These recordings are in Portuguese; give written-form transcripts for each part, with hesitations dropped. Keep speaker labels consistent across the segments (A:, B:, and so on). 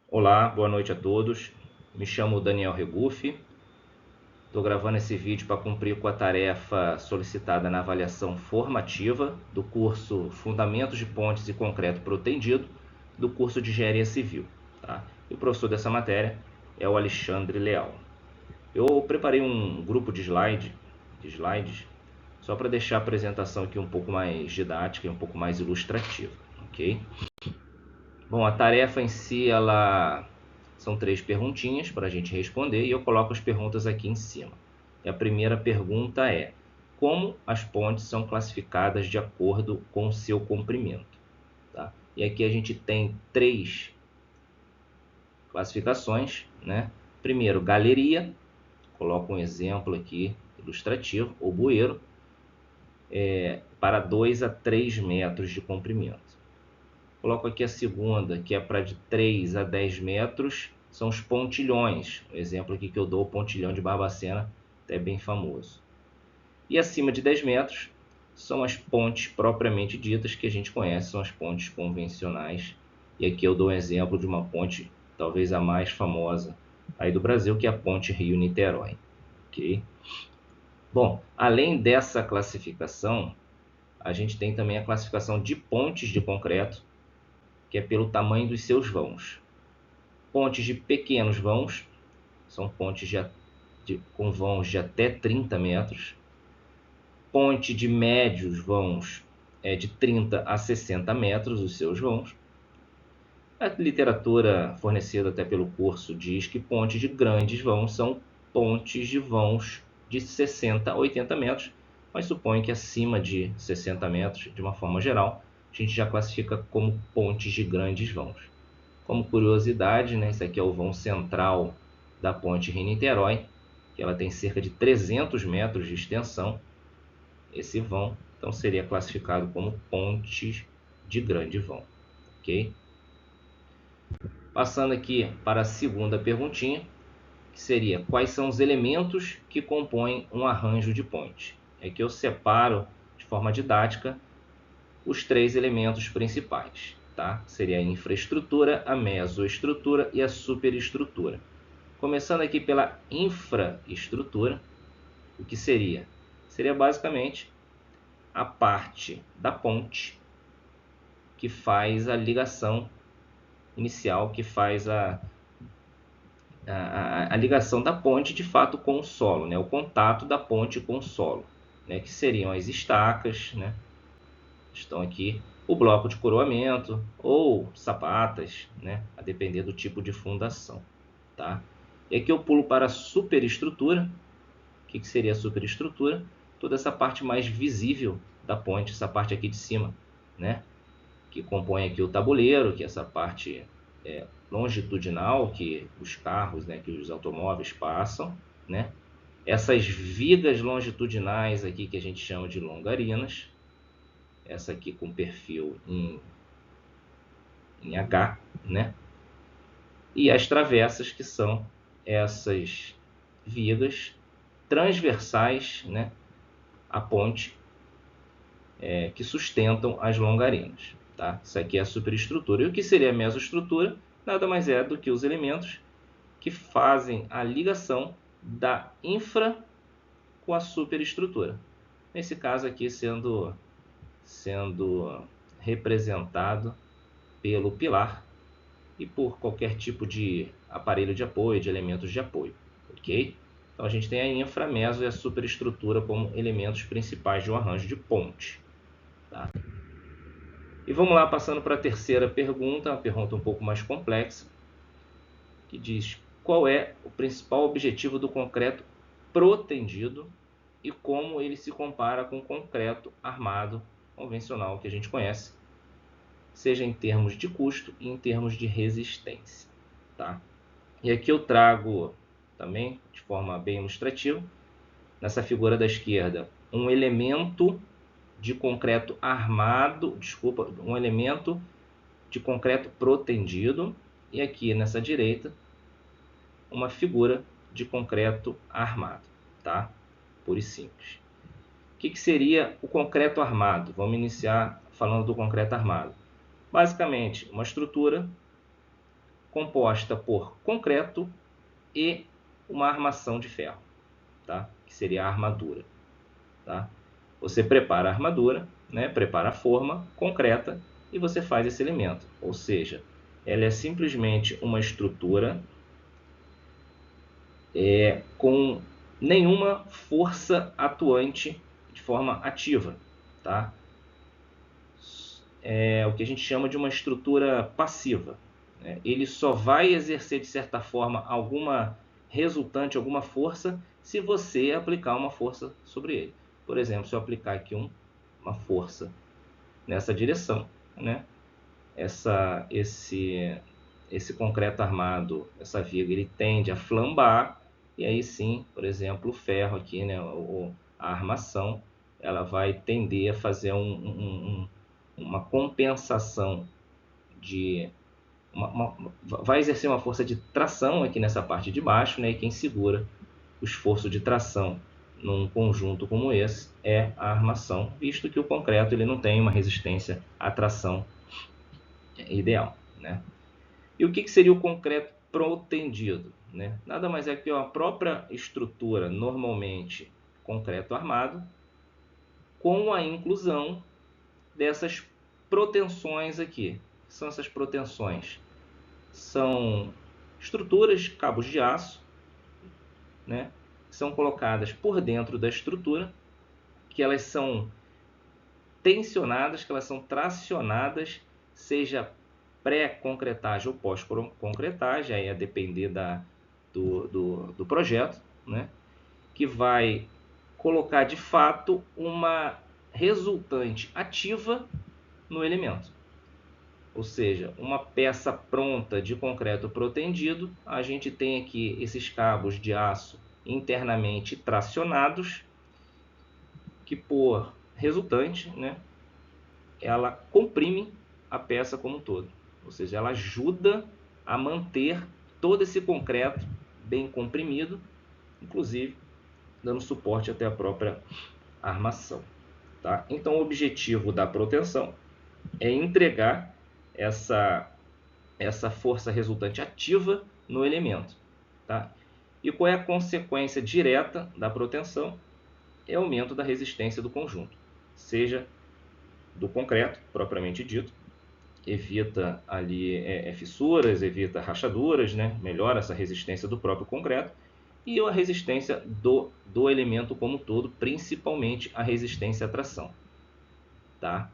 A: Olá, boa noite a todos. Me chamo Daniel Regufe. Estou gravando esse vídeo para cumprir com a tarefa solicitada na avaliação formativa do curso Fundamentos de Pontes e Concreto Protendido do curso de Engenharia Civil. Tá? E o professor dessa matéria é o Alexandre Leal. Eu preparei um grupo de slides só para deixar a apresentação aqui um pouco mais didática e um pouco mais ilustrativa. Ok? Bom, a tarefa em si, são 3 perguntinhas para a gente responder e eu coloco as perguntas aqui em cima. E a primeira pergunta é: como as pontes são classificadas de acordo com o seu comprimento? Tá? E aqui a gente tem 3 classificações, né? Primeiro, galeria, coloco um exemplo aqui ilustrativo, o bueiro, para 2 a 3 metros de comprimento. Coloco aqui a segunda, que é para de 3 a 10 metros, são os pontilhões. O exemplo aqui que eu dou, o pontilhão de Barbacena, é bem famoso. E acima de 10 metros, são as pontes propriamente ditas, que a gente conhece, são as pontes convencionais. E aqui eu dou um exemplo de uma ponte, talvez a mais famosa aí do Brasil, que é a ponte Rio-Niterói. Okay? Bom, além dessa classificação, a gente tem também a classificação de pontes de concreto, que é pelo tamanho dos seus vãos. Pontes de pequenos vãos, são pontes com vãos de até 30 metros. Ponte de médios vãos é de 30 a 60 metros os seus vãos. A literatura fornecida até pelo curso diz que pontes de grandes vãos são pontes de vãos de 60 a 80 metros, mas supõe que acima de 60 metros, de uma forma geral, a gente já classifica como pontes de grandes vãos. Como curiosidade, né, esse aqui é o vão central da ponte Rio-Niterói, que ela tem cerca de 300 metros de extensão. Esse vão, então, seria classificado como pontes de grande vão. Ok? Passando aqui para a segunda perguntinha, que seria: quais são os elementos que compõem um arranjo de ponte? É que eu separo de forma didática os 3 elementos principais. Tá? Seria a infraestrutura, a mesoestrutura e a superestrutura. Começando aqui pela infraestrutura, o que seria? Seria basicamente a parte da ponte que faz a ligação inicial, que faz a ligação da ponte de fato com o solo, né? O contato da ponte com o solo, né? Que seriam as estacas, né? Estão aqui, o bloco de coroamento ou sapatas, né? A depender do tipo de fundação. Tá? E aqui eu pulo para a superestrutura. O que seria a superestrutura? Toda essa parte mais visível da ponte, essa parte aqui de cima, né? Que compõe aqui o tabuleiro, que é essa parte longitudinal que os carros, né, que os automóveis passam, né? Essas vigas longitudinais aqui que a gente chama de longarinas, essa aqui com perfil em H, né? E as travessas, que são essas vigas transversais, né, à ponte, que sustentam as longarinas. Tá? Isso aqui é a superestrutura. E o que seria a mesoestrutura? Nada mais é do que os elementos que fazem a ligação da infra com a superestrutura. Nesse caso aqui sendo representado pelo pilar e por qualquer tipo de aparelho de apoio, de elementos de apoio. Ok? Então a gente tem a infra, a meso e a superestrutura como elementos principais de um arranjo de ponte. Tá? E vamos lá, passando para a terceira pergunta, uma pergunta um pouco mais complexa, que diz: qual é o principal objetivo do concreto protendido e como ele se compara com o concreto armado convencional que a gente conhece, seja em termos de custo e em termos de resistência. Tá? E aqui eu trago também, de forma bem ilustrativa, nessa figura da esquerda, um elemento de concreto armado, um elemento de concreto protendido, e aqui nessa direita, uma figura de concreto armado, tá? Puro e simples. O que seria o concreto armado? Vamos iniciar falando do concreto armado. Basicamente, uma estrutura composta por concreto e uma armação de ferro, tá? Que seria a armadura. Tá? Você prepara a armadura, né? Prepara a forma concreta e você faz esse elemento. Ou seja, ela é simplesmente uma estrutura com nenhuma força atuante de forma ativa. Tá? É o que a gente chama de uma estrutura passiva. Ele só vai exercer, de certa forma, alguma resultante, alguma força, se você aplicar uma força sobre ele. Por exemplo, se eu aplicar aqui uma força nessa direção, né? Esse concreto armado, essa viga, ele tende a flambar, e aí sim, por exemplo, o ferro aqui, né? A armação, ela vai tender a fazer uma compensação vai exercer uma força de tração aqui nessa parte de baixo, né? E quem segura o esforço de tração num conjunto como esse é a armação, visto que o concreto ele não tem uma resistência à tração ideal, né? E o que seria o concreto protendido, né? Nada mais é que a própria estrutura, normalmente concreto armado, com a inclusão dessas proteções aqui. O que são essas proteções? São estruturas, cabos de aço, né? São colocadas por dentro da estrutura, que elas são tensionadas, que elas são tracionadas, seja pré-concretagem ou pós-concretagem, aí a depender do projeto, né? Que vai colocar de fato uma resultante ativa no elemento. Ou seja, uma peça pronta de concreto protendido, a gente tem aqui esses cabos de aço internamente tracionados, que por resultante, né, ela comprime a peça como um todo. Ou seja, ela ajuda a manter todo esse concreto bem comprimido, inclusive dando suporte até a própria armação. Tá? Então, o objetivo da proteção é entregar essa força resultante ativa no elemento. Tá? E qual é a consequência direta da proteção? É o aumento da resistência do conjunto, seja do concreto, propriamente dito, evita ali fissuras, evita rachaduras, né? Melhora essa resistência do próprio concreto, e a resistência do elemento como um todo, principalmente a resistência à tração. Tá?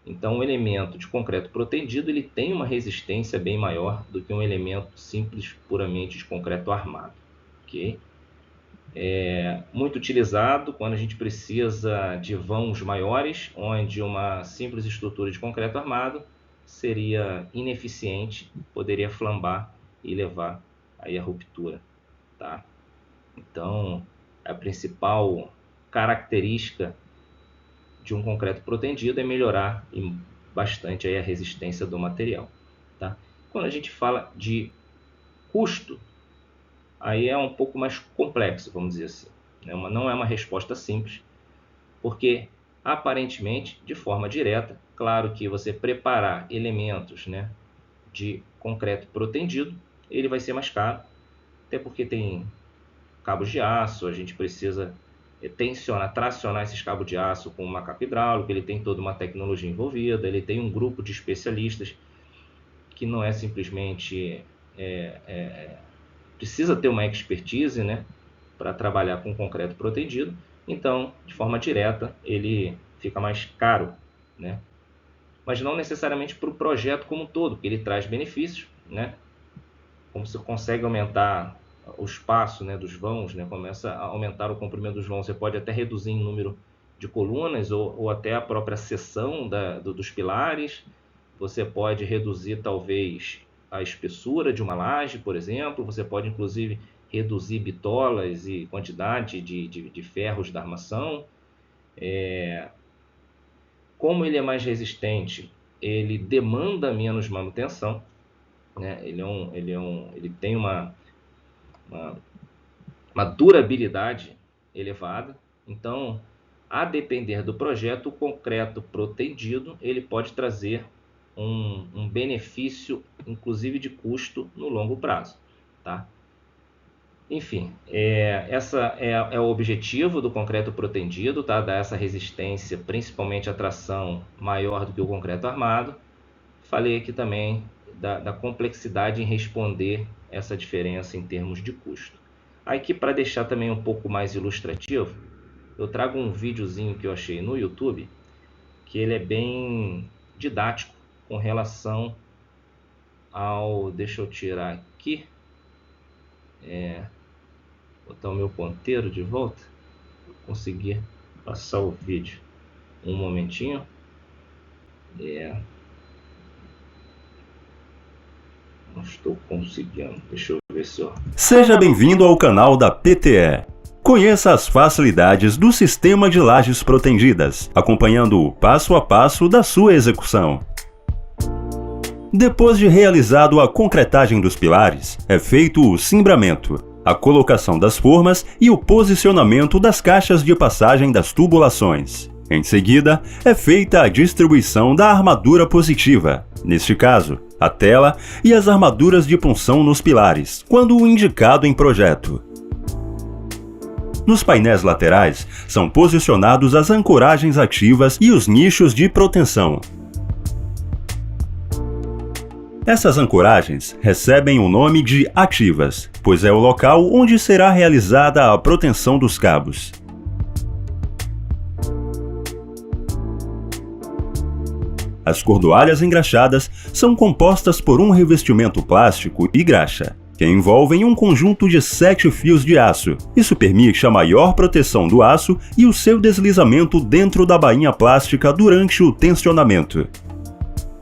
A: Então, o elemento de concreto protendido ele tem uma resistência bem maior do que um elemento simples, puramente de concreto armado. Okay? É muito utilizado quando a gente precisa de vãos maiores, onde uma simples estrutura de concreto armado seria ineficiente, poderia flambar e levar aí a ruptura. Tá? Então, a principal característica de um concreto protendido é melhorar bastante aí a resistência do material. Tá? Quando a gente fala de custo, aí é um pouco mais complexo, vamos dizer assim. Não é uma resposta simples, porque aparentemente, de forma direta, claro que você preparar elementos, né, de concreto protendido, ele vai ser mais caro, até porque tem cabos de aço, a gente precisa tracionar esses cabos de aço com um macaco hidráulico, ele tem toda uma tecnologia envolvida, ele tem um grupo de especialistas que não é simplesmente... precisa ter uma expertise, né, para trabalhar com concreto protendido, então, de forma direta, ele fica mais caro, né? Mas não necessariamente para o projeto como um todo, porque ele traz benefícios, né? Como você consegue aumentar o espaço, né, dos vãos, né, começa a aumentar o comprimento dos vãos, você pode até reduzir em número de colunas ou até a própria seção dos pilares, você pode reduzir talvez a espessura de uma laje, por exemplo, você pode inclusive reduzir bitolas e quantidade de ferros da armação. Como ele é mais resistente, ele demanda menos manutenção, né? Ele tem uma durabilidade elevada. Então, a depender do projeto, o concreto protendido ele pode trazer um benefício, inclusive de custo, no longo prazo, tá? Enfim, essa é o objetivo do concreto protendido, tá? Dar essa resistência, principalmente a tração maior do que o concreto armado. Falei aqui também da complexidade em responder essa diferença em termos de custo. Aqui, para deixar também um pouco mais ilustrativo, eu trago um videozinho que eu achei no YouTube, que ele é bem didático com relação ao... Deixa eu tirar aqui, botar o meu ponteiro de volta, conseguir passar o vídeo. Um momentinho. Não estou conseguindo. Deixa eu ver se eu...
B: Seja bem-vindo ao canal da PTE. Conheça as facilidades do sistema de lajes protendidas, acompanhando o passo a passo da sua execução. Depois de realizado a concretagem dos pilares, é feito o cimbramento, a colocação das formas e o posicionamento das caixas de passagem das tubulações. Em seguida, é feita a distribuição da armadura positiva, neste caso, a tela e as armaduras de punção nos pilares, quando o indicado em projeto. Nos painéis laterais, são posicionados as ancoragens ativas e os nichos de proteção. Essas ancoragens recebem o nome de ativas, pois é o local onde será realizada a proteção dos cabos. As cordoalhas engraxadas são compostas por um revestimento plástico e graxa, que envolvem um conjunto de 7 fios de aço. Isso permite a maior proteção do aço e o seu deslizamento dentro da bainha plástica durante o tensionamento.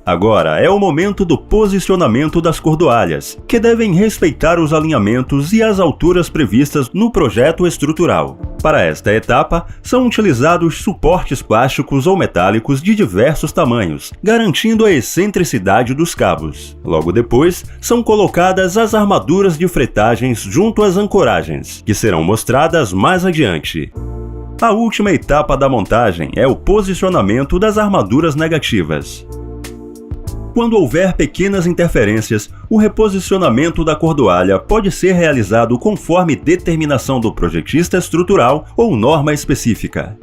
B: Agora é o momento do posicionamento das cordoalhas, que devem respeitar os alinhamentos e as alturas previstas no projeto estrutural. Para esta etapa, são utilizados suportes plásticos ou metálicos de diversos tamanhos, garantindo a excentricidade dos cabos. Logo depois, são colocadas as armaduras de fretagens junto às ancoragens, que serão mostradas mais adiante. A última etapa da montagem é o posicionamento das armaduras negativas. Quando houver pequenas interferências, o reposicionamento da cordoalha pode ser realizado conforme determinação do projetista estrutural ou norma específica.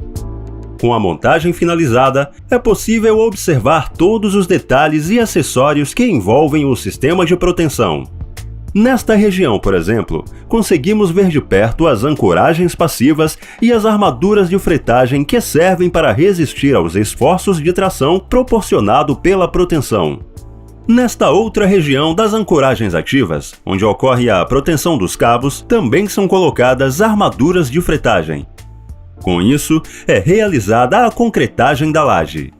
B: Com a montagem finalizada, é possível observar todos os detalhes e acessórios que envolvem o sistema de proteção. Nesta região, por exemplo, conseguimos ver de perto as ancoragens passivas e as armaduras de fretagem que servem para resistir aos esforços de tração proporcionado pela proteção. Nesta outra região das ancoragens ativas, onde ocorre a proteção dos cabos, também são colocadas armaduras de fretagem. Com isso, é realizada a concretagem da laje.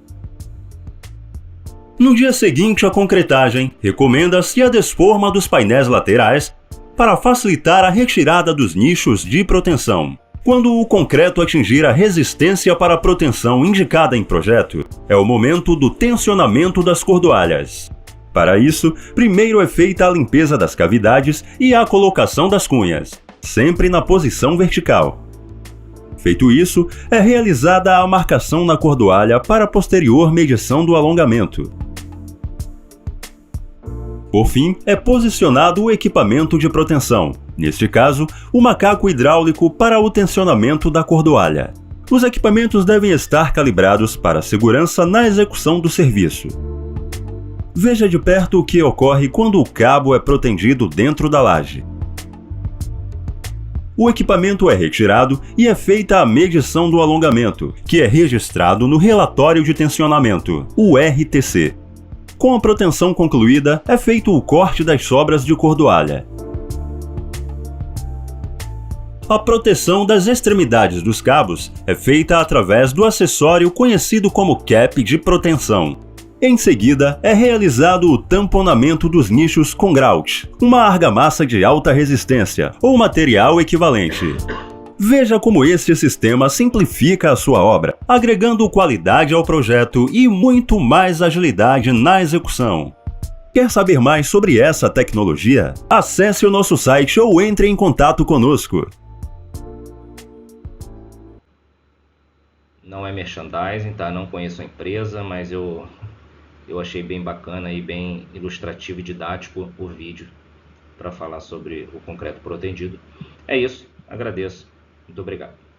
B: No dia seguinte à concretagem, recomenda-se a desforma dos painéis laterais para facilitar a retirada dos nichos de proteção. Quando o concreto atingir a resistência para a proteção indicada em projeto, é o momento do tensionamento das cordoalhas. Para isso, primeiro é feita a limpeza das cavidades e a colocação das cunhas, sempre na posição vertical. Feito isso, é realizada a marcação na cordoalha para a posterior medição do alongamento. Por fim, é posicionado o equipamento de proteção, neste caso, o macaco hidráulico para o tensionamento da cordoalha. Os equipamentos devem estar calibrados para segurança na execução do serviço. Veja de perto o que ocorre quando o cabo é protendido dentro da laje. O equipamento é retirado e é feita a medição do alongamento, que é registrado no relatório de tensionamento, o RTC. Com a proteção concluída, é feito o corte das sobras de cordoalha. A proteção das extremidades dos cabos é feita através do acessório conhecido como cap de proteção. Em seguida, é realizado o tamponamento dos nichos com grout, uma argamassa de alta resistência ou material equivalente. Veja como este sistema simplifica a sua obra, agregando qualidade ao projeto e muito mais agilidade na execução. Quer saber mais sobre essa tecnologia? Acesse o nosso site ou entre em contato conosco.
A: Não é merchandising, tá? Não conheço a empresa, mas eu eu achei bem bacana e bem ilustrativo e didático o vídeo para falar sobre o concreto protendido. É isso, agradeço, muito obrigado.